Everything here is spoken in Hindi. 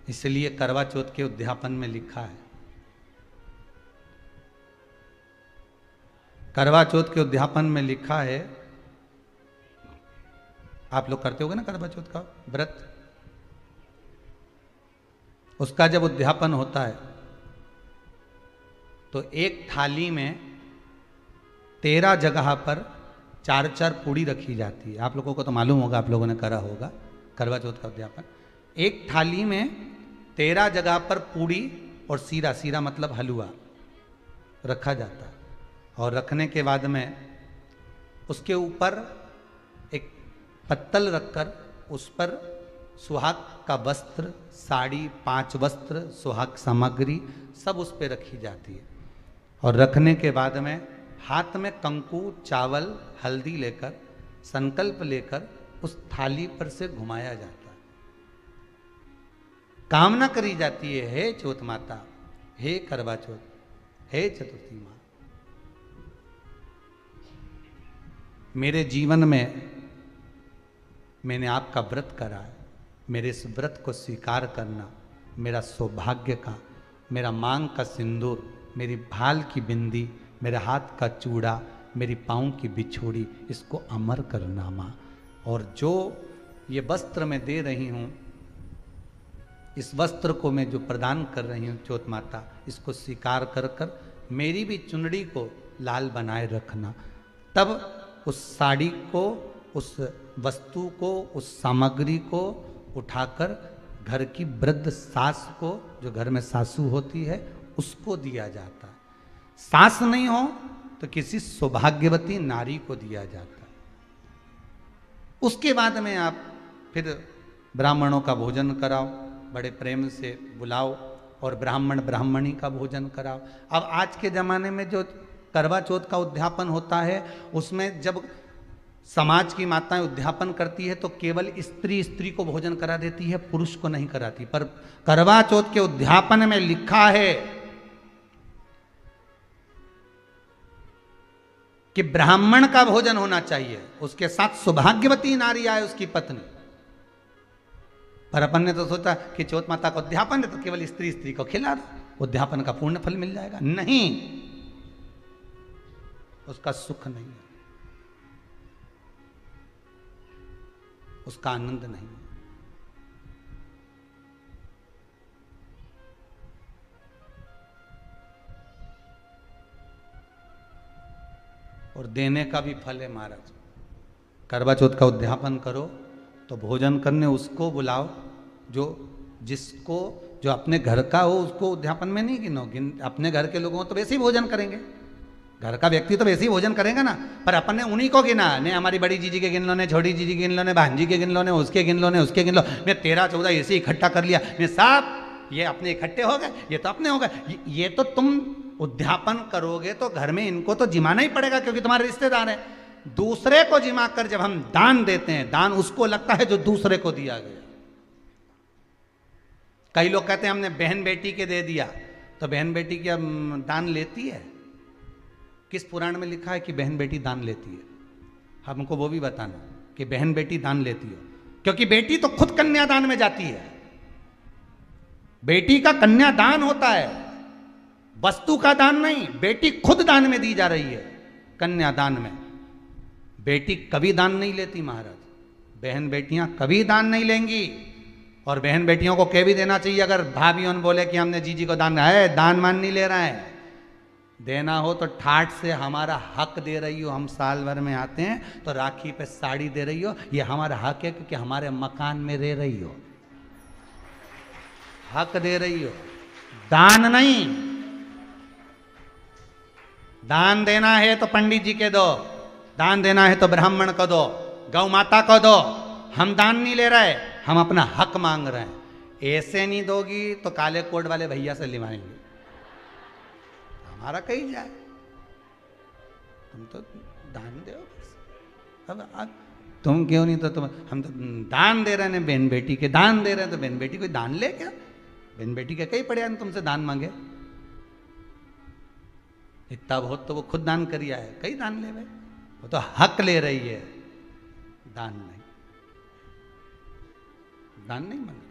इसलिए करवा चौथ के उद्यापन में लिखा है, करवा चौथ के उद्यापन में लिखा है, आप लोग करते होगे ना करवा चौथ का व्रत, उसका जब उद्यापन होता है तो एक थाली में 13 जगह पर 4-4 पूड़ी रखी जाती है। आप लोगों को तो मालूम होगा, आप लोगों ने करा होगा करवा चौथ का उद्यापन। एक थाली में 13 जगह पर पूड़ी और सीरा, सीरा मतलब हलवा रखा जाता है। और रखने के बाद में उसके ऊपर एक पत्तल रखकर उस पर सुहाग का वस्त्र, साड़ी, 5 वस्त्र, सुहाग सामग्री सब उस पर रखी जाती है। और रखने के बाद में हाथ में कंकु, चावल, हल्दी लेकर, संकल्प लेकर उस थाली पर से घुमाया जाता है। कामना करी जाती है, हे चौथ माता, हे करवा चौथ, हे चतुर्थी माँ, मेरे जीवन में मैंने आपका व्रत करा है, मेरे इस व्रत को स्वीकार करना, मेरा सौभाग्य का, मेरा मांग का सिंदूर, मेरी भाल की बिंदी, मेरे हाथ का चूड़ा, मेरी पाँव की बिछोड़ी, इसको अमर करना माँ। और जो ये वस्त्र मैं दे रही हूँ, इस वस्त्र को मैं जो प्रदान कर रही हूँ चौथ माता, इसको स्वीकार कर कर मेरी भी चुनड़ी को लाल बनाए रखना। तब उस साड़ी को, उस वस्तु को, उस सामग्री को उठाकर घर की वृद्ध सास को, जो घर में सासू होती है, उसको दिया जाता है। सास नहीं हो तो किसी सौभाग्यवती नारी को दिया जाता है। उसके बाद में आप फिर ब्राह्मणों का भोजन कराओ, बड़े प्रेम से बुलाओ और ब्राह्मण ब्राह्मणी का भोजन कराओ। अब आज के ज़माने में जो करवा चौथ का उद्यापन होता है, उसमें जब समाज की माताएं उद्यापन करती है तो केवल स्त्री स्त्री को भोजन करा देती है, पुरुष को नहीं कराती। पर करवा चौथ के उद्यापन में लिखा है कि ब्राह्मण का भोजन होना चाहिए, उसके साथ सौभाग्यवती नारी आए, उसकी पत्नी। पर अपन ने तो सोचा कि चौथ माता का उद्यापन है तो केवल स्त्री स्त्री को खिला दो, उद्यापन का पूर्ण फल मिल जाएगा। नहीं, उसका सुख नहीं है, उसका आनंद नहीं है। और देने का भी फल है महाराज। करवा चौथ का उद्यापन करो तो भोजन करने उसको बुलाओ जो जिसको जो अपने घर का हो, उसको उद्यापन में नहीं गिनो। अपने घर के लोगों तो वैसे ही भोजन करेंगे, घर का व्यक्ति तो वैसे ही भोजन करेगा ना। पर अपन ने उन्हीं को गिना, ने हमारी बड़ी जीजी के गिन लो, ने छोटी जीजी के गिन लो, ने भांजी के गिन लो, ने उसके गिन लो, ने उसके गिन लो, ने 13-14 ऐसे इकट्ठा कर लिया, ने सब ये अपने इकट्ठे हो गए, ये तो अपने हो गए। ये तो तुम उद्यापन करोगे तो घर में इनको तो जिमाना ही पड़ेगा क्योंकि तुम्हारे रिश्तेदार हैं। दूसरे को जिमा कर जब हम दान देते हैं, दान उसको लगता है जो दूसरे को दिया गया। कई लोग कहते हैं हमने बहन बेटी के दे दिया, तो बहन बेटी क्या दान लेती है? किस पुराण में लिखा है कि बहन बेटी दान लेती है? हमको वो भी बताना कि बहन बेटी दान लेती हो, क्योंकि बेटी तो खुद कन्यादान में जाती है। बेटी का कन्यादान होता है, वस्तु का दान नहीं, बेटी खुद दान में दी जा रही है कन्यादान में। बेटी कभी दान नहीं लेती महाराज, बहन बेटियां कभी दान नहीं लेंगी। और बहन बेटियों को कह भी देना चाहिए, अगर भाभी बोले कि हमने जीजी को दान है, दान मान नहीं ले रहा है, देना हो तो ठाठ से हमारा हक दे रही हो। हम साल भर में आते हैं तो राखी पे साड़ी दे रही हो, ये हमारा हक है क्योंकि हमारे मकान में रह रही हो, हक दे रही हो, दान नहीं। दान देना है तो पंडित जी के दो, दान देना है तो ब्राह्मण को दो, गौ माता को दो। हम दान नहीं ले रहे, हम अपना हक मांग रहे हैं। ऐसे नहीं दोगी तो काले कोट वाले भैया से लिवाएंगे, हमारा कहीं जाए, तुम तो दान दो। अब तुम क्यों नहीं, तो तुम हम तो दान दे रहे हैं, बहन बेटी के दान दे रहे हैं, तो बहन बेटी कोई दान ले क्या? बहन बेटी के कई पड़े हैं तुमसे दान मांगे? इतना बहुत तो वो खुद दान करिया है, कई दान ले भाई, वो तो हक ले रही है, दान नहीं, दान नहीं मांगे।